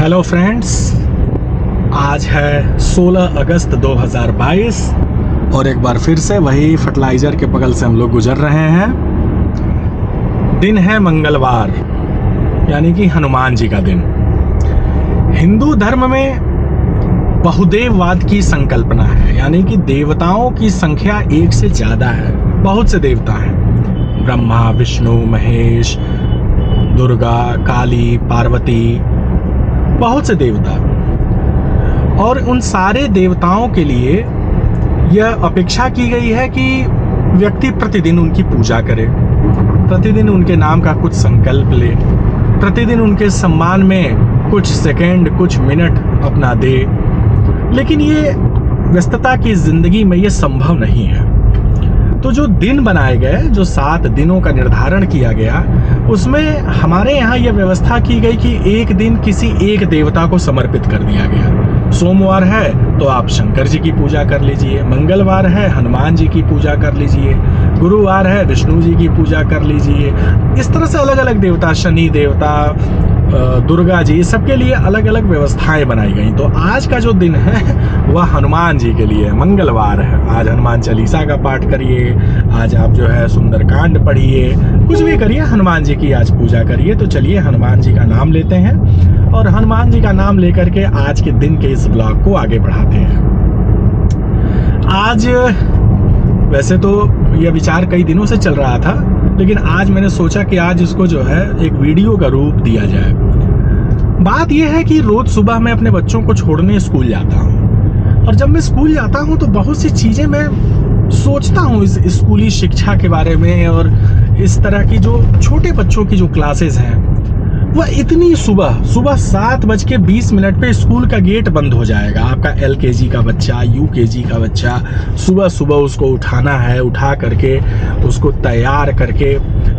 Hello friends, आज है 16 अगस्त 2022 और एक बार फिर से वही फर्टिलाइज़र के बगल से हम लोग गुजर रहे हैं। दिन है मंगलवार, यानी कि हनुमान जी का दिन। हिंदू धर्म में बहुदेववाद की संकल्पना है, यानी कि देवताओं की संख्या एक से ज़्यादा है। बहुत से देवता हैं, ब्रह्मा, विष्णु, महेश, दुर्गा, काली, पार्वती, बहुत से देवता। और उन सारे देवताओं के लिए यह अपेक्षा की गई है कि व्यक्ति प्रतिदिन उनकी पूजा करे, प्रतिदिन उनके नाम का कुछ संकल्प ले, प्रतिदिन उनके सम्मान में कुछ सेकंड, कुछ मिनट अपना दे। लेकिन ये व्यस्तता की जिंदगी में ये संभव नहीं है। तो जो दिन बनाए गए, जो 7 दिनों का निर्धारण किया गया, उसमें हमारे यहाँ यह व्यवस्था की गई कि एक दिन किसी एक देवता को समर्पित कर दिया गया। सोमवार है तो आप शंकर जी की पूजा कर लीजिए, मंगलवार है हनुमान जी की पूजा कर लीजिए, गुरुवार है विष्णु जी की पूजा कर लीजिए। इस तरह से अलग अलग देवता, शनि देवता, दुर्गा जी, सबके लिए अलग अलग व्यवस्थाएं बनाई गई। तो आज का जो दिन है वह हनुमान जी के लिए मंगलवार है। आज हनुमान चालीसा का पाठ करिए, आज आप जो है सुंदरकांड पढ़िए, कुछ भी करिए, हनुमान जी की आज पूजा करिए। तो चलिए हनुमान जी का नाम लेते हैं और हनुमान जी का नाम लेकर के आज के दिन के इस ब्लॉग को आगे बढ़ाते हैं। आज वैसे तो यह विचार कई दिनों से चल रहा था, लेकिन आज मैंने सोचा कि आज इसको जो है एक वीडियो का रूप दिया जाए। बात यह है कि रोज सुबह मैं अपने बच्चों को छोड़ने स्कूल जाता हूँ, और जब मैं स्कूल जाता हूँ तो बहुत सी चीज़ें मैं सोचता हूँ इस स्कूली शिक्षा के बारे में। और इस तरह की जो छोटे बच्चों की जो क्लासेस हैं, वह इतनी सुबह 7:20 पे स्कूल का गेट बंद हो जाएगा। आपका LKG का बच्चा, UKG का बच्चा, सुबह सुबह उसको उठाना है, उठा करके उसको तैयार करके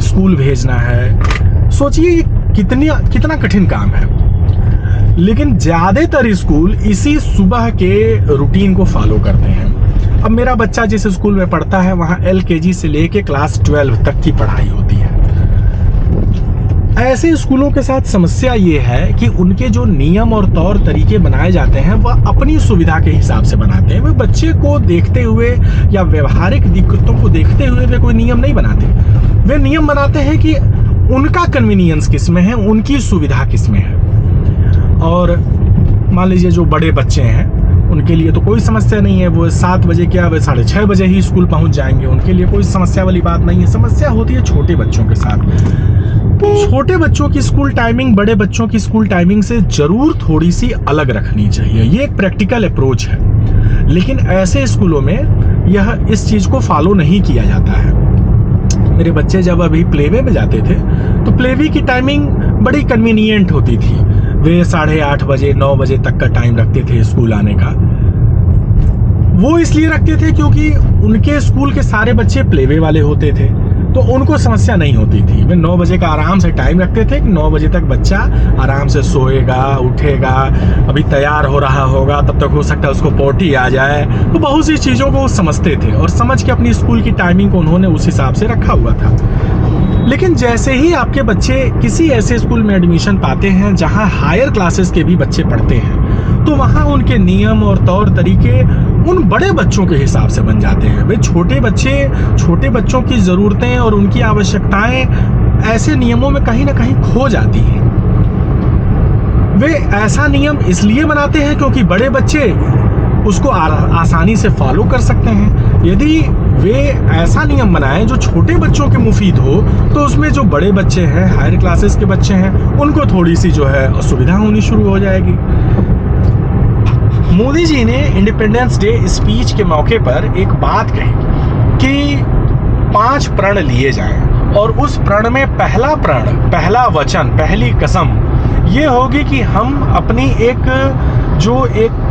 स्कूल भेजना है। सोचिए कितना कठिन काम है। लेकिन ज़्यादातर स्कूल इसी सुबह के रूटीन को फॉलो करते हैं। अब मेरा बच्चा जिस स्कूल में पढ़ता है वहाँ LKG से लेके क्लास 12 तक की पढ़ाई होती है। ऐसे स्कूलों के साथ समस्या ये है कि उनके जो नियम और तौर तरीके बनाए जाते हैं वह अपनी सुविधा के हिसाब से बनाते हैं। वे बच्चे को देखते हुए या व्यवहारिक दिक्कतों को देखते हुए वे कोई नियम नहीं बनाते। वे नियम बनाते हैं कि उनका कन्वीनियंस किस में है, उनकी सुविधा किस में है। और मान लीजिए जो बड़े बच्चे हैं उनके लिए तो कोई समस्या नहीं है, वो 7 बजे क्या, वे 6:30 बजे ही स्कूल पहुंच जाएंगे, उनके लिए कोई समस्या वाली बात नहीं है। समस्या होती है छोटे बच्चों के साथ। छोटे बच्चों की स्कूल टाइमिंग बड़े बच्चों की स्कूल टाइमिंग से जरूर थोड़ी सी अलग रखनी चाहिए। ये एक प्रैक्टिकल अप्रोच है, लेकिन ऐसे स्कूलों में यह इस चीज को फॉलो नहीं किया जाता है। मेरे बच्चे जब अभी प्लेवे में जाते थे तो प्लेवे की टाइमिंग बड़ी कन्वीनियंट होती थी। वे 8:30 बजे 9 बजे तक का टाइम रखते थे स्कूल आने का। वो इसलिए रखते थे क्योंकि उनके स्कूल के सारे बच्चे प्लेवे वाले होते थे, तो उनको समस्या नहीं होती थी। वे 9 बजे का आराम से टाइम रखते थे कि 9 बजे तक बच्चा आराम से सोएगा, उठेगा, अभी तैयार हो रहा होगा, तब तक हो सकता है उसको पोटी आ जाए। तो बहुत सी चीज़ों को वो समझते थे और समझ के अपनी स्कूल की टाइमिंग को उन्होंने उस हिसाब से रखा हुआ था। लेकिन जैसे ही आपके बच्चे किसी ऐसे स्कूल में एडमिशन पाते हैं जहां हायर क्लासेस के भी बच्चे पढ़ते हैं, तो वहां उनके नियम और तौर तरीके उन बड़े बच्चों के हिसाब से बन जाते हैं। वे छोटे बच्चों की ज़रूरतें और उनकी आवश्यकताएं ऐसे नियमों में कहीं ना कहीं खो जाती हैं। वे ऐसा नियम इसलिए बनाते हैं क्योंकि बड़े बच्चे उसको आसानी से फॉलो कर सकते हैं। यदि वे ऐसा नियम बनाएं जो छोटे बच्चों के मुफीद हो, तो उसमें जो बड़े बच्चे हैं, हायर क्लासेस के बच्चे हैं, उनको थोड़ी सी जो है असुविधा होनी शुरू हो जाएगी। मोदी जी ने इंडिपेंडेंस डे स्पीच के मौके पर एक बात कही कि 5 प्रण लिए जाएं, और उस प्रण में पहला प्रण, पहला वचन, पहली कसम ये होगी कि हम अपनी एक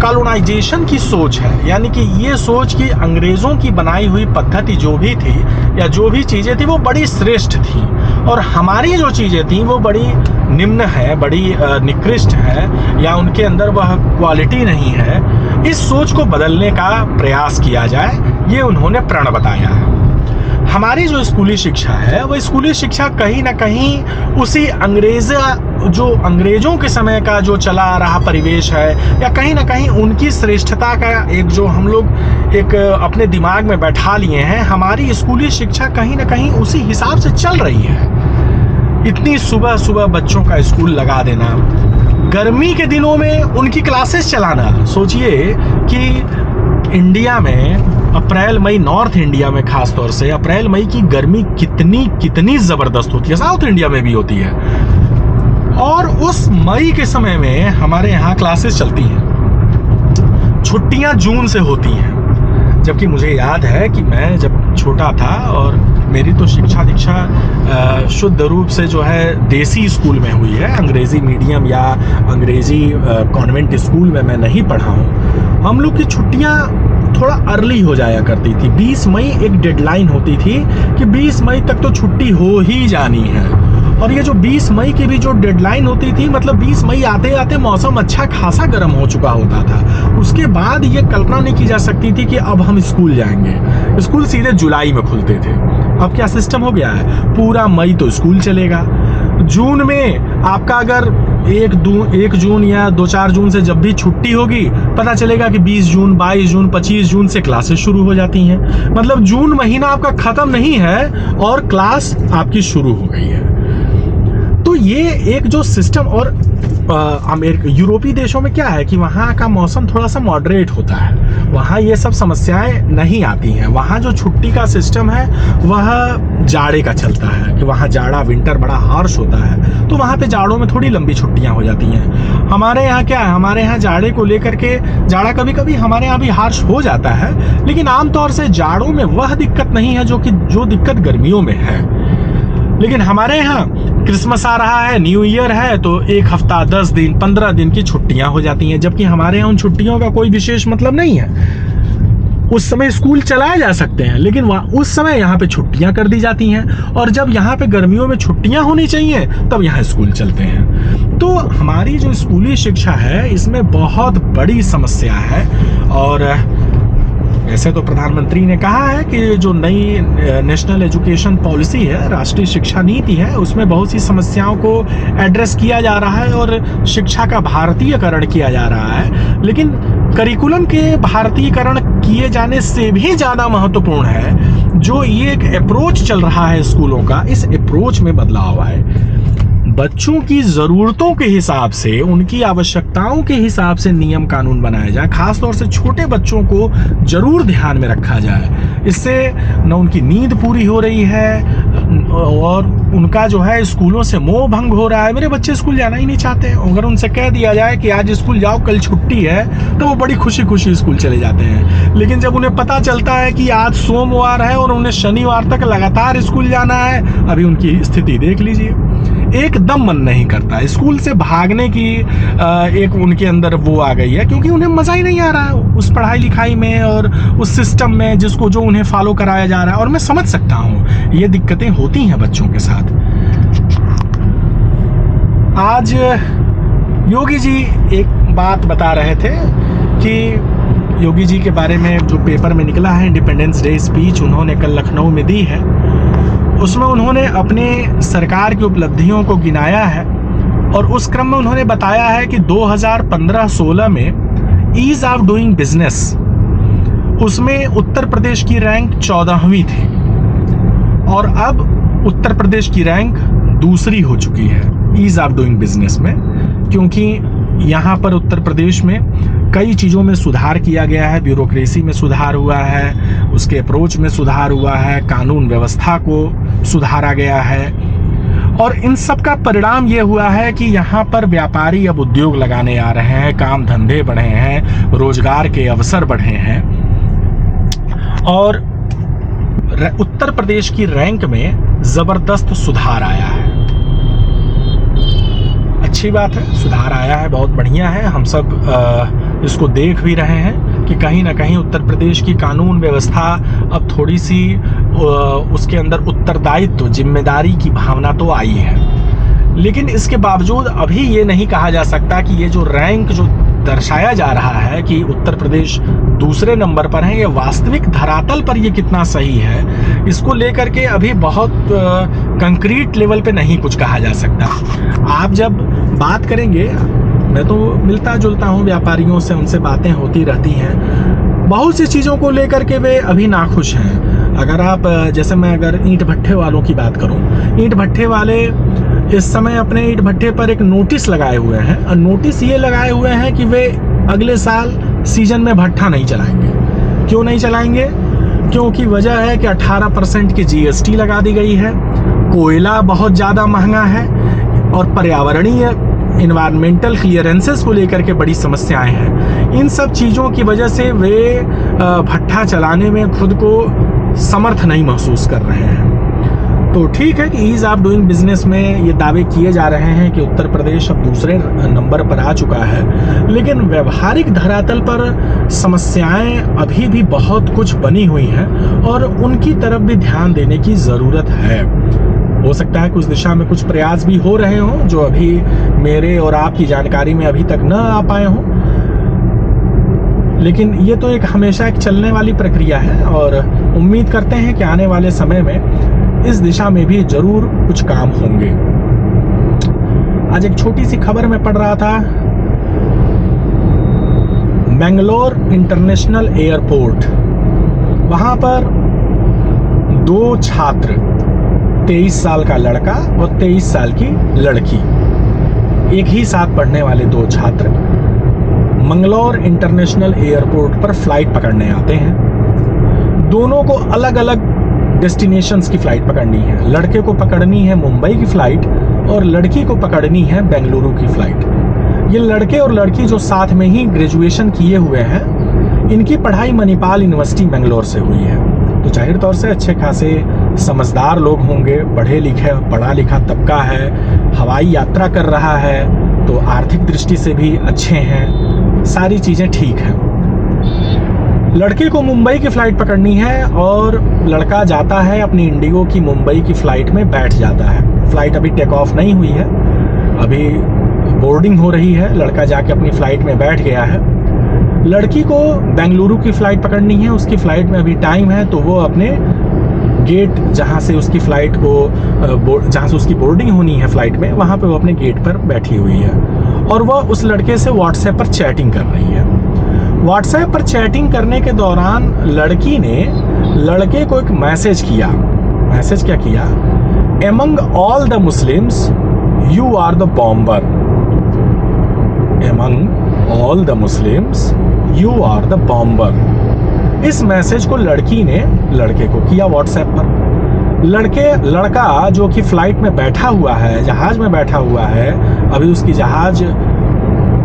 कॉलोनाइजेशन की सोच है, यानी कि ये सोच कि अंग्रेज़ों की बनाई हुई पद्धति जो भी थी या जो भी चीज़ें थी वो बड़ी श्रेष्ठ थी, और हमारी जो चीज़ें थी वो बड़ी निम्न है, बड़ी निकृष्ट है, या उनके अंदर वह क्वालिटी नहीं है। इस सोच को बदलने का प्रयास किया जाए, ये उन्होंने प्रण बताया है। हमारी जो स्कूली शिक्षा है वो स्कूली शिक्षा कहीं ना कहीं उसी अंग्रेजों के समय का जो चला आ रहा परिवेश है, या कहीं ना कहीं उनकी श्रेष्ठता का एक जो हम लोग एक अपने दिमाग में बैठा लिए हैं, हमारी स्कूली शिक्षा कहीं ना कहीं उसी हिसाब से चल रही है। इतनी सुबह सुबह बच्चों का स्कूल लगा देना, गर्मी के दिनों में उनकी क्लासेस चलाना। सोचिए कि इंडिया में अप्रैल मई, नॉर्थ इंडिया में खास तौर से अप्रैल मई की गर्मी कितनी ज़बरदस्त होती है, साउथ इंडिया में भी होती है, और उस मई के समय में हमारे यहाँ क्लासेस चलती हैं। छुट्टियाँ जून से होती हैं, जबकि मुझे याद है कि मैं जब छोटा था और मेरी तो शिक्षा दीक्षा शुद्ध रूप से जो है देसी स्कूल में हुई है, अंग्रेज़ी मीडियम या अंग्रेज़ी कॉन्वेंट स्कूल में मैं नहीं पढ़ा हूँ। हम लोग की छुट्टियाँ थोड़ा अर्ली हो जाया करती थी। 20 मई एक डेडलाइन होती थी कि 20 मई तक तो छुट्टी हो ही जानी है, और ये जो 20 मई की भी जो डेडलाइन होती थी, मतलब 20 मई आते आते मौसम अच्छा खासा गर्म हो चुका होता था। उसके बाद ये कल्पना नहीं की जा सकती थी कि अब हम स्कूल जाएंगे। स्कूल सीधे जुलाई में खुलते थे। अब क्या सिस्टम हो गया है, पूरा मई तो स्कूल चलेगा। जून में आपका अगर 1 जून या 2-4 जून से जब भी छुट्टी होगी, पता चलेगा कि 20 जून, 22 जून, 25 जून से क्लासेस शुरू हो जाती हैं। मतलब जून महीना आपका ख़त्म नहीं है और क्लास आपकी शुरू हो गई है। तो ये एक जो सिस्टम, और यूरोपीय देशों में क्या है कि वहाँ का मौसम थोड़ा सा मॉडरेट होता है, वहाँ ये सब समस्याएं नहीं आती हैं। वहाँ जो छुट्टी का सिस्टम है वह जाड़े का चलता है, कि वहाँ जाड़ा, विंटर बड़ा हार्श होता है, तो वहाँ पे जाड़ों में थोड़ी लंबी छुट्टियाँ हो जाती हैं। हमारे यहाँ क्या है, हमारे यहाँ जाड़े को लेकर के, जाड़ा कभी कभी हमारे यहाँ भी हार्श हो जाता है, लेकिन आमतौर से जाड़ों में वह दिक्कत नहीं है जो दिक्कत गर्मियों में है। लेकिन हमारे यहाँ क्रिसमस आ रहा है, न्यू ईयर है, तो 1 हफ्ता, 10 दिन, 15 दिन की छुट्टियां हो जाती हैं, जबकि हमारे यहाँ उन छुट्टियों का कोई विशेष मतलब नहीं है। उस समय स्कूल चलाए जा सकते हैं, लेकिन उस समय यहाँ पे छुट्टियां कर दी जाती हैं, और जब यहाँ पे गर्मियों में छुट्टियां होनी चाहिए तब यहाँ स्कूल चलते हैं। तो हमारी जो स्कूली शिक्षा है इसमें बहुत बड़ी समस्या है। और वैसे तो प्रधानमंत्री ने कहा है कि जो नई नेशनल एजुकेशन पॉलिसी है, राष्ट्रीय शिक्षा नीति है, उसमें बहुत सी समस्याओं को एड्रेस किया जा रहा है और शिक्षा का भारतीयकरण किया जा रहा है। लेकिन करिकुलम के भारतीयकरण किए जाने से भी ज़्यादा महत्वपूर्ण है जो ये एक अप्रोच चल रहा है स्कूलों का, इस अप्रोच में बदलाव आए। बच्चों की ज़रूरतों के हिसाब से, उनकी आवश्यकताओं के हिसाब से नियम कानून बनाया जाए। खास तौर से छोटे बच्चों को जरूर ध्यान में रखा जाए। इससे न उनकी नींद पूरी हो रही है और उनका जो है स्कूलों से मोह भंग हो रहा है। मेरे बच्चे स्कूल जाना ही नहीं चाहते। अगर उनसे कह दिया जाए कि आज स्कूल जाओ, कल छुट्टी है, तो वो बड़ी खुशी खुशी स्कूल चले जाते हैं। लेकिन जब उन्हें पता चलता है कि आज सोमवार है और उन्हें शनिवार तक लगातार स्कूल जाना है, अभी उनकी स्थिति देख लीजिए। एकदम मन नहीं करता, स्कूल से भागने की एक उनके अंदर वो आ गई है, क्योंकि उन्हें मज़ा ही नहीं आ रहा है उस पढ़ाई लिखाई में और उस सिस्टम में जो उन्हें फॉलो कराया जा रहा है। और मैं समझ सकता हूँ ये दिक्कतें होती हैं बच्चों के साथ। आज योगी जी एक बात बता रहे थे कि योगी जी के बारे में जो पेपर में निकला है, इंडिपेंडेंस डे स्पीच उन्होंने कल लखनऊ में दी है, उसमें उन्होंने अपने सरकार की उपलब्धियों को गिनाया है। और उस क्रम में उन्होंने बताया है कि 2015-16 में ईज ऑफ डूइंग बिजनेस, उसमें उत्तर प्रदेश की रैंक 14वीं थी और अब उत्तर प्रदेश की रैंक दूसरी हो चुकी है ईज ऑफ डूइंग बिजनेस में, क्योंकि यहाँ पर उत्तर प्रदेश में कई चीज़ों में सुधार किया गया है। ब्यूरोक्रेसी में सुधार हुआ है, उसके अप्रोच में सुधार हुआ है, कानून व्यवस्था को सुधारा गया है, और इन सब का परिणाम ये हुआ है कि यहाँ पर व्यापारी अब उद्योग लगाने आ रहे हैं, काम धंधे बढ़े हैं, रोजगार के अवसर बढ़े हैं, और उत्तर प्रदेश की रैंक में ज़बरदस्त सुधार आया है। अच्छी बात है, सुधार आया है, बहुत बढ़िया है। हम सब इसको देख भी रहे हैं कि कहीं ना कहीं उत्तर प्रदेश की कानून व्यवस्था अब थोड़ी सी उसके अंदर उत्तरदायित्व, जिम्मेदारी की भावना तो आई है। लेकिन इसके बावजूद अभी ये नहीं कहा जा सकता कि ये जो रैंक जो दर्शाया जा रहा है कि उत्तर प्रदेश दूसरे नंबर पर है, ये वास्तविक धरातल पर ये कितना सही है, इसको लेकर के अभी बहुत कंक्रीट लेवल पे नहीं कुछ कहा जा सकता। आप जब बात करेंगे, मैं तो मिलता जुलता हूँ व्यापारियों से, उनसे बातें होती रहती हैं, बहुत सी चीज़ों को लेकर के वे अभी नाखुश हैं। अगर आप जैसे मैं अगर ईंट भट्ठे वालों की बात करूँ, ईंट भट्ठे वाले इस समय अपने ईंट भट्ठे पर एक नोटिस लगाए हुए हैं, और नोटिस ये लगाए हुए हैं कि वे अगले साल सीजन में भट्ठा नहीं चलाएंगे। क्यों नहीं चलाएंगे? क्योंकि वजह है कि 18% की GST लगा दी गई है, कोयला बहुत ज़्यादा महंगा है, और पर्यावरणीय इन्वायरमेंटल क्लियरेंसेस को लेकर के बड़ी समस्याएं हैं। इन सब चीज़ों की वजह से वे भट्ठा चलाने में खुद को समर्थ नहीं महसूस कर रहे हैं। तो ठीक है कि ईज़ ऑफ डूइंग बिजनेस में ये दावे किए जा रहे हैं कि उत्तर प्रदेश अब दूसरे नंबर पर आ चुका है, लेकिन व्यवहारिक धरातल पर समस्याएं अभी भी बहुत कुछ बनी हुई हैं, और उनकी तरफ भी ध्यान देने की ज़रूरत है। हो सकता है कि उस दिशा में कुछ प्रयास भी हो रहे हों जो अभी मेरे और आपकी जानकारी में अभी तक न आ पाए हों, लेकिन ये तो एक हमेशा एक चलने वाली प्रक्रिया है, और उम्मीद करते हैं कि आने वाले समय में इस दिशा में भी जरूर कुछ काम होंगे। आज एक छोटी सी खबर में पढ़ रहा था, बेंगलोर इंटरनेशनल एयरपोर्ट, वहां पर 2 छात्र, 23 साल का लड़का और 23 साल की लड़की, एक ही साथ पढ़ने वाले 2 छात्र मंगलौर इंटरनेशनल एयरपोर्ट पर फ्लाइट पकड़ने आते हैं। दोनों को अलग अलग डेस्टिनेशंस की फ़्लाइट पकड़नी है। लड़के को पकड़नी है मुंबई की फ़्लाइट, और लड़की को पकड़नी है बेंगलुरु की फ़्लाइट। ये लड़के और लड़की जो साथ में ही ग्रेजुएशन किए हुए हैं, इनकी पढ़ाई मणिपाल यूनिवर्सिटी बेंगलोर से हुई है। तो जाहिर तौर से अच्छे खासे समझदार लोग होंगे, पढ़े लिखे पढ़ा लिखा तबका है, हवाई यात्रा कर रहा है, तो आर्थिक दृष्टि से भी अच्छे हैं, सारी चीज़ें ठीक हैं। लड़के को मुंबई की फ़्लाइट पकड़नी है, और लड़का जाता है अपनी इंडिगो की मुंबई की फ़्लाइट में बैठ जाता है। फ़्लाइट अभी टेक ऑफ नहीं हुई है, अभी बोर्डिंग हो रही है। लड़का जाके अपनी फ़्लाइट में बैठ गया है। लड़की को बेंगलुरु की फ़्लाइट पकड़नी है, उसकी फ़्लाइट में अभी टाइम है, तो वो अपने गेट जहाँ से उसकी फ़्लाइट को जहाँ से उसकी बोर्डिंग होनी है फ़्लाइट में, वहाँ पे वो अपने गेट पर बैठी हुई है, और वह उस लड़के से व्हाट्सएप पर चैटिंग कर रही है। व्हाट्सएप पर चैटिंग करने के दौरान लड़की ने लड़के को एक मैसेज किया। मैसेज क्या किया? Among all the Muslims you are the bomber. Among all the Muslims you are the bomber. इस मैसेज को लड़की ने लड़के को किया व्हाट्सएप पर। लड़का जो कि फ्लाइट में बैठा हुआ है, जहाज में बैठा हुआ है, अभी उसकी जहाज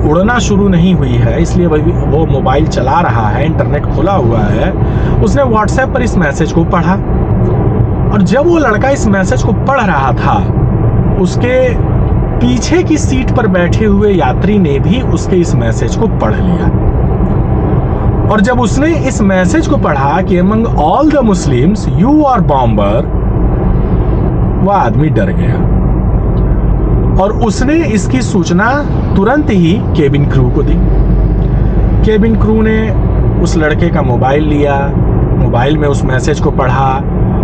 उड़ना शुरू नहीं हुई है, इसलिए वो मोबाइल चला रहा है, इंटरनेट खुला हुआ है। उसने व्हाट्सएप पर इस मैसेज को पढ़ा, और जब वो लड़का इस मैसेज को पढ़ रहा था, उसके पीछे की सीट पर बैठे हुए यात्री ने भी उसके इस मैसेज को पढ़ लिया। और जब उसने इस मैसेज को पढ़ा कि among all the Muslims you are bomber, वह आदमी डर गया, और उसने इसकी सूचना तुरंत ही केबिन क्रू को दी। केबिन क्रू ने उस लड़के का मोबाइल लिया, मोबाइल में उस मैसेज को पढ़ा।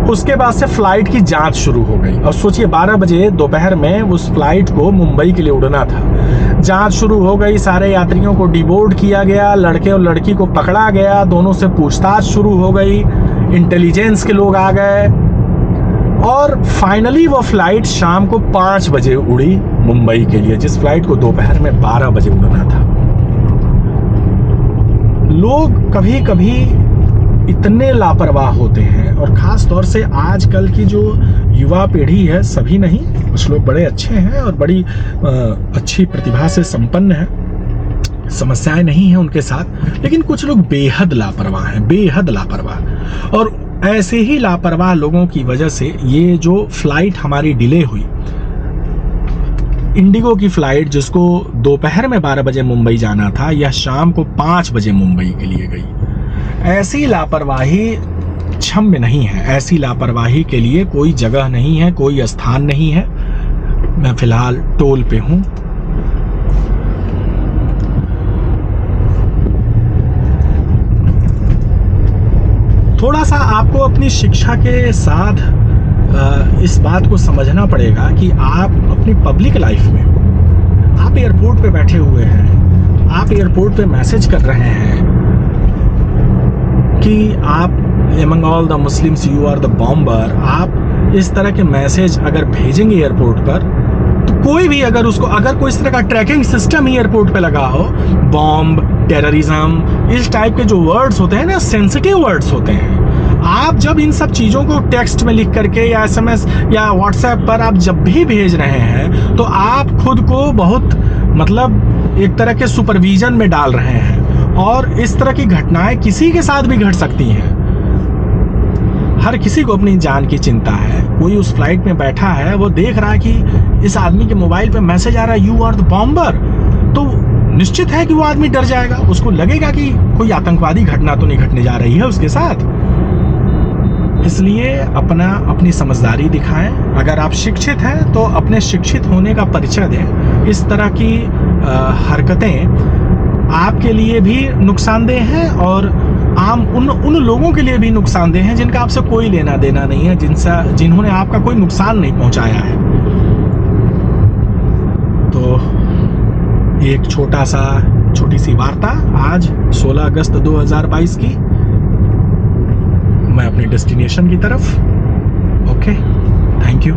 उसके बाद से फ्लाइट की जांच शुरू हो गई। और सोचिए 12 बजे दोपहर में उस फ्लाइट को मुंबई के लिए उड़ना था। जांच शुरू हो गई, सारे यात्रियों को डिबोर्ड किया गया, लड़के और लड़की को पकड़ा गया, दोनों से पूछताछ शुरू हो गई, इंटेलिजेंस के लोग आ गए, और फाइनली वो फ्लाइट शाम को 5 बजे उड़ी मुंबई के लिए, जिस फ्लाइट को दोपहर में 12 बजे उड़ना था। लोग कभी कभी इतने लापरवाह होते हैं, और खास तौर से आजकल की जो युवा पीढ़ी है, सभी नहीं, कुछ लोग बड़े अच्छे हैं और बड़ी अच्छी प्रतिभा से संपन्न हैं, समस्याएं नहीं हैं उनके साथ, लेकिन कुछ लोग बेहद लापरवाह हैं, बेहद लापरवाह। और ऐसे ही लापरवाह लोगों की वजह से ये जो फ्लाइट हमारी डिले हुई, इंडिगो की फ्लाइट जिसको दोपहर में 12 बजे मुंबई जाना था, यह शाम को 5 बजे मुंबई के लिए गई। ऐसी लापरवाही क्षम्य नहीं है, ऐसी लापरवाही के लिए कोई जगह नहीं है, कोई स्थान नहीं है। मैं फिलहाल टोल पे हूँ। थोड़ा सा आपको अपनी शिक्षा के साथ इस बात को समझना पड़ेगा कि आप अपनी पब्लिक लाइफ में, आप एयरपोर्ट पे बैठे हुए हैं, आप एयरपोर्ट पे मैसेज कर रहे हैं कि आप among all the Muslims you are the bomber, आप इस तरह के मैसेज अगर भेजेंगे एयरपोर्ट पर, तो कोई भी अगर कोई इस तरह का ट्रैकिंग सिस्टम ही एयरपोर्ट पे लगा हो, बॉम्ब, टेररिज्म, इस टाइप के जो वर्ड्स होते हैं ना, सेंसिटिव वर्ड्स होते हैं, आप जब इन सब चीज़ों को टेक्स्ट में लिख करके या SMS या व्हाट्सएप पर आप जब भी भेज रहे हैं, तो आप खुद को बहुत मतलब एक तरह के सुपरविजन में डाल रहे हैं, और इस तरह की घटनाएं किसी के साथ भी घट सकती हैं। हर किसी को अपनी जान की चिंता है। कोई उस फ्लाइट में बैठा है, वो देख रहा है कि इस आदमी के मोबाइल पे मैसेज आ रहा है यू आर द बॉम्बर, तो निश्चित है कि वो आदमी डर जाएगा, उसको लगेगा कि कोई आतंकवादी घटना तो नहीं घटने जा रही है उसके साथ। इसलिए अपनी समझदारी दिखाएं। अगर आप शिक्षित हैं तो अपने शिक्षित होने का परिचय दें। इस तरह की हरकतें आपके लिए भी नुकसानदेह हैं और आम उन लोगों के लिए भी नुकसानदेह हैं जिनका आपसे कोई लेना देना नहीं है, जिन्होंने आपका कोई नुकसान नहीं पहुंचाया है। तो एक छोटी सी वार्ता आज 16 अगस्त 2022 की, मैं अपने डेस्टिनेशन की तरफ। Okay, thank you.